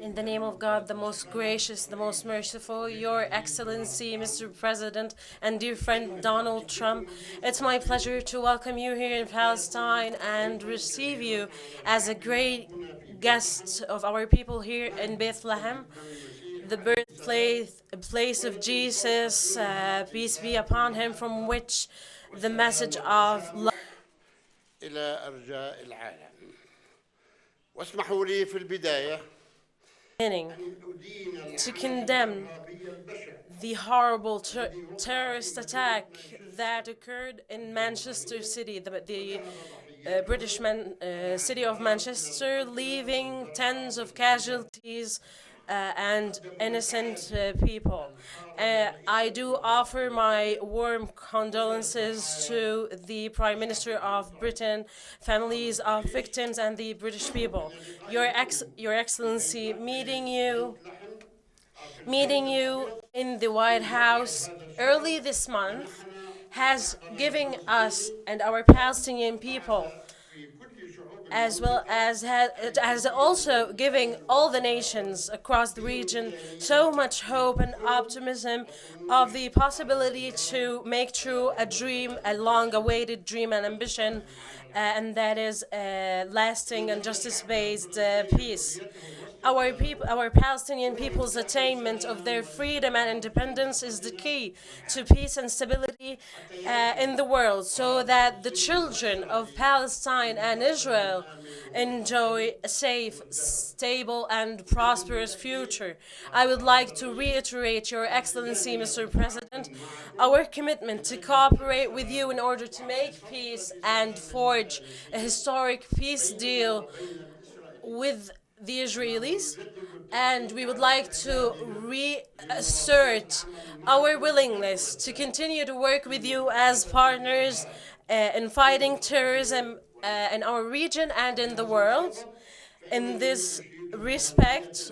In the name of God, the most gracious, the most merciful, Your Excellency, Mr. President, and dear friend Donald Trump, it's my pleasure to welcome you here in Palestine and receive you as a great guest of our people here in Bethlehem, the birthplace of Jesus, peace be upon him, from which the message of love. إلى أرجاء العالم. واسمحوا لي في البداية To condemn the horrible terrorist attack that occurred in Manchester City, the city of Manchester, leaving tens of casualties and innocent people. I do offer my warm condolences to the Prime Minister of Britain, families of victims, and the British people. Your Excellency, meeting you in the White House early this month has given us and our Palestinian people, as well as has also giving all the nations across the region so much hope and optimism of the possibility to make true a dream, a long-awaited dream and ambition, and that is lasting and justice-based peace. Our Palestinian people's attainment of their freedom and independence is the key to peace and stability in the world, so that the children of Palestine and Israel enjoy a safe, stable, and prosperous future. I would like to reiterate, Your Excellency, Mr. President, our commitment to cooperate with you in order to make peace and forge a historic peace deal with the Israelis, and we would like to reassert our willingness to continue to work with you as partners in fighting terrorism in our region and in the world. In this respect,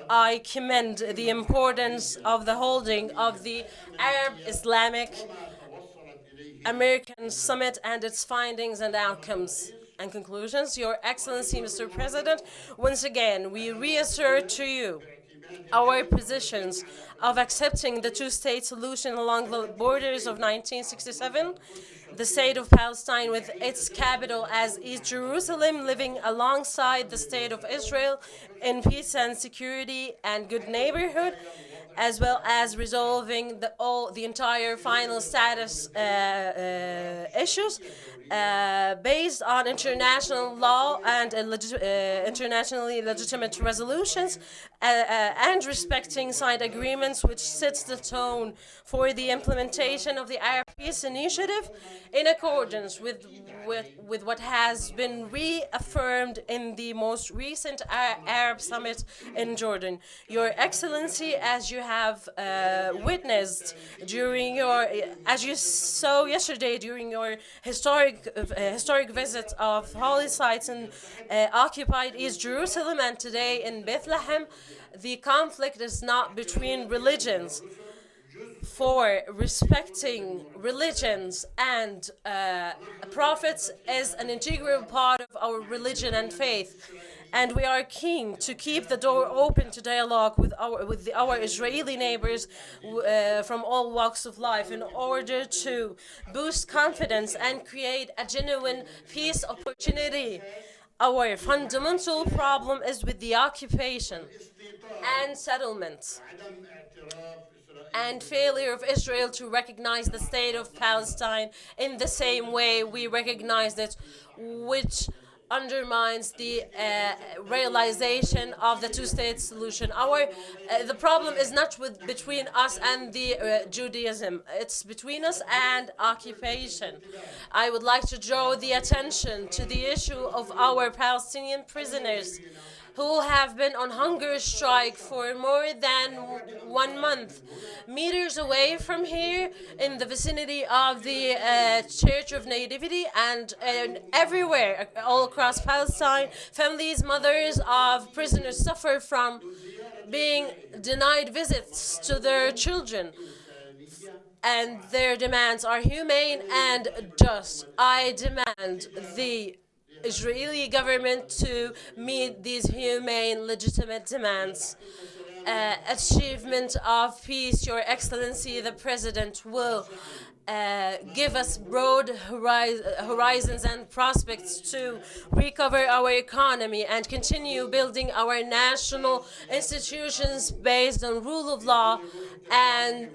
I commend the importance of the holding of the Arab Islamic American Summit and its findings and outcomes and conclusions. Your Excellency, Mr. President, once again, we reassert to you our positions of accepting the two-state solution along the borders of 1967, the state of Palestine with its capital as East Jerusalem, living alongside the state of Israel in peace and security and good neighborhood, as well as resolving the entire final status issues based on international law and internationally legitimate resolutions and respecting signed agreements, which sets the tone for the implementation of the Arab Peace Initiative in accordance with what has been reaffirmed in the most recent Arab Summit in Jordan. Your Excellency, as you have witnessed as you saw yesterday during your historic visit of holy sites in occupied East Jerusalem and today in Bethlehem, the conflict is not between religions. For respecting religions and prophets is an integral part of our religion and faith. And we are keen to keep the door open to dialogue with our Israeli neighbors from all walks of life in order to boost confidence and create a genuine peace opportunity. Our fundamental problem is with the occupation and settlement and failure of Israel to recognize the state of Palestine in the same way we recognized it, which undermines the realization of the two-state solution. The problem is not between us and the Judaism. It's between us and occupation. I would like to draw the attention to the issue of our Palestinian prisoners who have been on hunger strike for more than 1 month. Meters away from here, in the vicinity of the Church of Nativity and everywhere, all across Palestine, families, mothers of prisoners suffer from being denied visits to their children. And their demands are humane and just. I demand the Israeli government to meet these humane, legitimate demands. Achievement of peace, Your Excellency, the President will give us broad horizons and prospects to recover our economy and continue building our national institutions based on rule of law and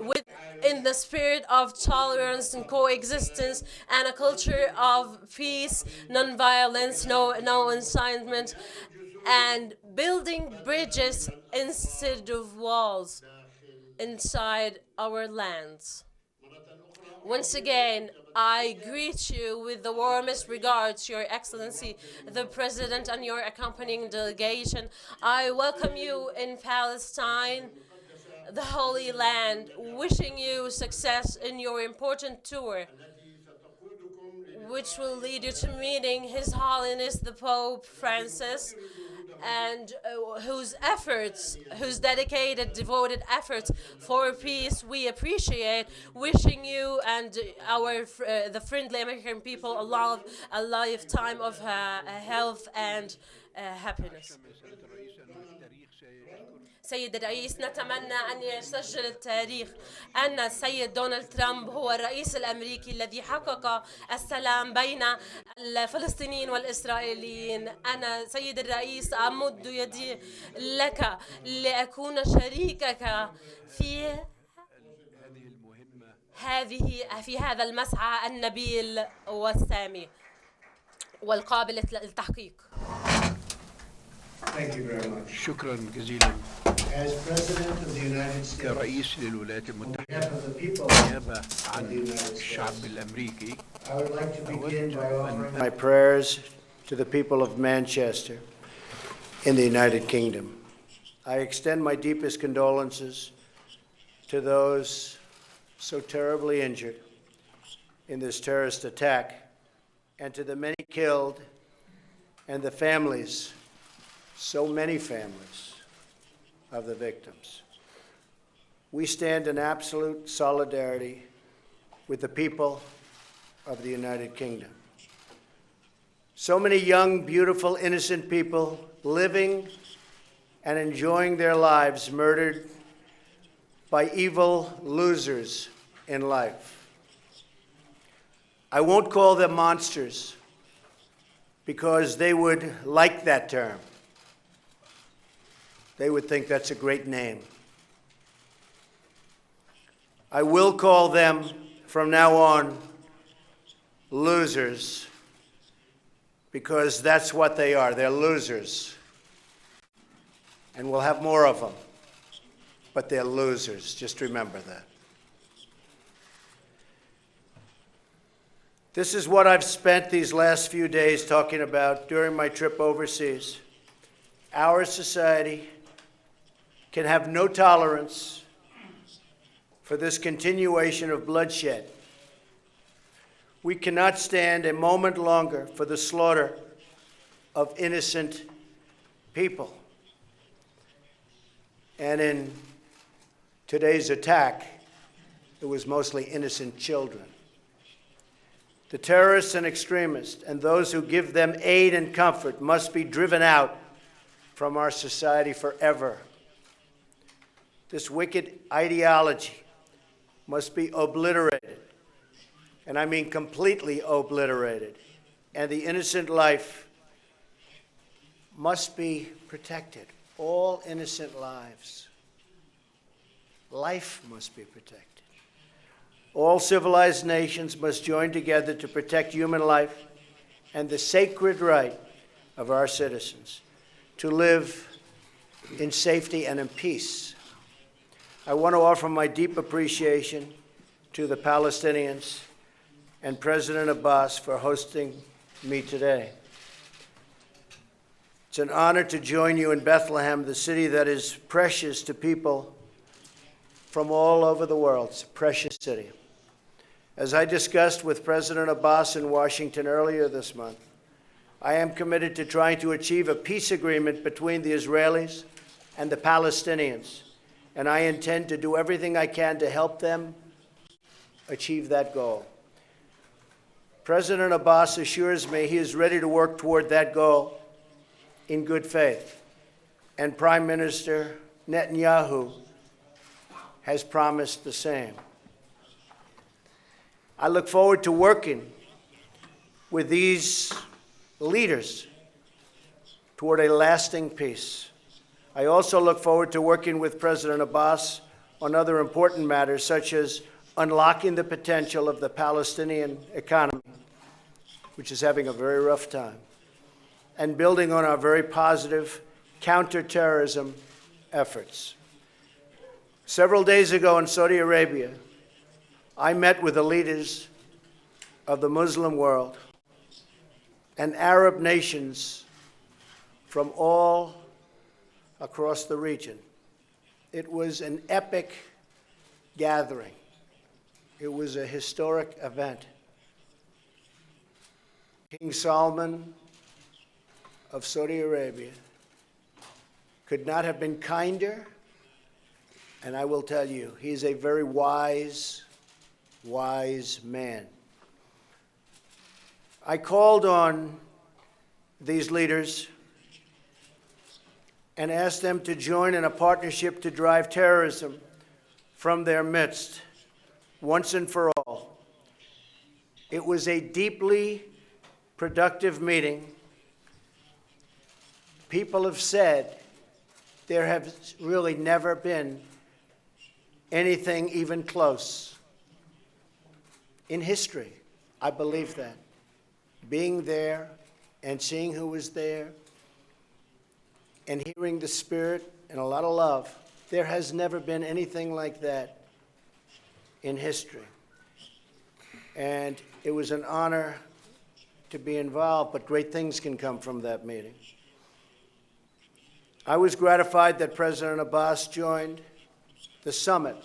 in the spirit of tolerance and coexistence and a culture of peace, non-violence, no incitement, and building bridges instead of walls inside our lands. Once again, I greet you with the warmest regards, Your Excellency, the President, and your accompanying delegation. I welcome you in Palestine, the Holy Land, wishing you success in your important tour, which will lead you to meeting His Holiness the Pope Francis, and whose dedicated, devoted efforts for peace we appreciate. Wishing you and the friendly American people a lifetime of health and happiness. سيد الرئيس، نتمنى أن يسجل التاريخ أن السيد دونالد ترامب هو الرئيس الأمريكي الذي حقق السلام بين الفلسطينيين والإسرائيليين. أنا سيد الرئيس أمد يدي لك لأكون شريكك في هذا المسعى النبيل والسامي والقابل للتحقيق. Thank you very much. شكرا جزيلا. As President of the United States, كرئيس للولايات on المتحدة behalf of the people نيابة of عن the United الشعب States, الأمريكي I would like to begin by offering my prayers to the people of Manchester in the United Kingdom. I extend my deepest condolences to those so terribly injured in this terrorist attack and to the many killed and the families, so many families, of the victims. We stand in absolute solidarity with the people of the United Kingdom. So many young, beautiful, innocent people living and enjoying their lives murdered by evil losers in life. I won't call them monsters because they would like that term. They would think that's a great name. I will call them from now on losers because that's what they are. They're losers. And we'll have more of them. But they're losers. Just remember that. This is what I've spent these last few days talking about during my trip overseas. Our society can have no tolerance for this continuation of bloodshed. We cannot stand a moment longer for the slaughter of innocent people. And in today's attack, it was mostly innocent children. The terrorists and extremists and those who give them aid and comfort must be driven out from our society forever. This wicked ideology must be obliterated, and I mean completely obliterated, and the innocent life must be protected. All innocent lives. Life must be protected. All civilized nations must join together to protect human life and the sacred right of our citizens to live in safety and in peace. I want to offer my deep appreciation to the Palestinians and President Abbas for hosting me today. It's an honor to join you in Bethlehem, the city that is precious to people from all over the world. It's a precious city. As I discussed with President Abbas in Washington earlier this month, I am committed to trying to achieve a peace agreement between the Israelis and the Palestinians, and I intend to do everything I can to help them achieve that goal. President Abbas assures me he is ready to work toward that goal in good faith, and Prime Minister Netanyahu has promised the same. I look forward to working with these leaders toward a lasting peace. I also look forward to working with President Abbas on other important matters, such as unlocking the potential of the Palestinian economy, which is having a very rough time, and building on our very positive counterterrorism efforts. Several days ago in Saudi Arabia, I met with the leaders of the Muslim world and Arab nations from all across the region. It was an epic gathering. It was a historic event. King Salman of Saudi Arabia could not have been kinder, and I will tell you, he is a very wise man. I called on these leaders and asked them to join in a partnership to drive terrorism from their midst once and for all. It was a deeply productive meeting. People have said there have really never been anything even close in history. I believe that. Being there and seeing who was there and hearing the spirit and a lot of love, there has never been anything like that in history. And it was an honor to be involved, but great things can come from that meeting. I was gratified that President Abbas joined the summit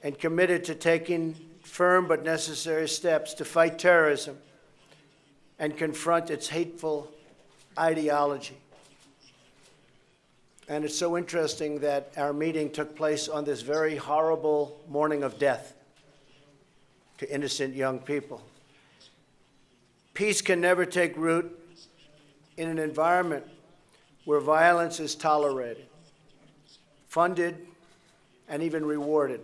and committed to taking firm but necessary steps to fight terrorism and confront its hateful ideology. And it's so interesting that our meeting took place on this very horrible morning of death to innocent young people. Peace can never take root in an environment where violence is tolerated, funded, and even rewarded.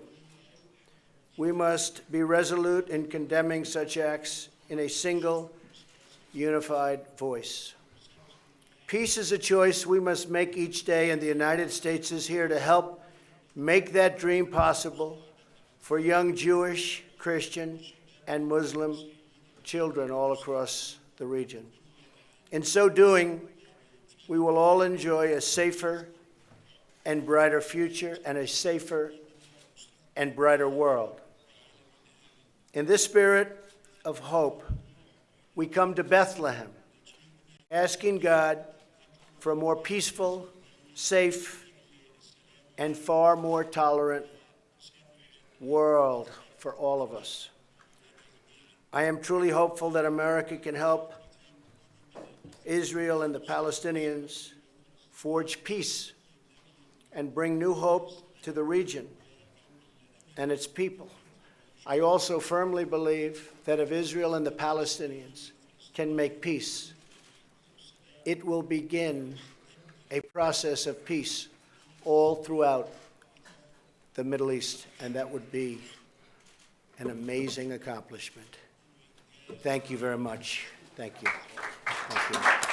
We must be resolute in condemning such acts in a single, unified voice. Peace is a choice we must make each day, and the United States is here to help make that dream possible for young Jewish, Christian, and Muslim children all across the region. In so doing, we will all enjoy a safer and brighter future and a safer and brighter world. In this spirit of hope, we come to Bethlehem, asking God for a more peaceful, safe, and far more tolerant world for all of us. I am truly hopeful that America can help Israel and the Palestinians forge peace and bring new hope to the region and its people. I also firmly believe that if Israel and the Palestinians can make peace, it will begin a process of peace all throughout the Middle East, and that would be an amazing accomplishment. Thank you very much. Thank you. Thank you.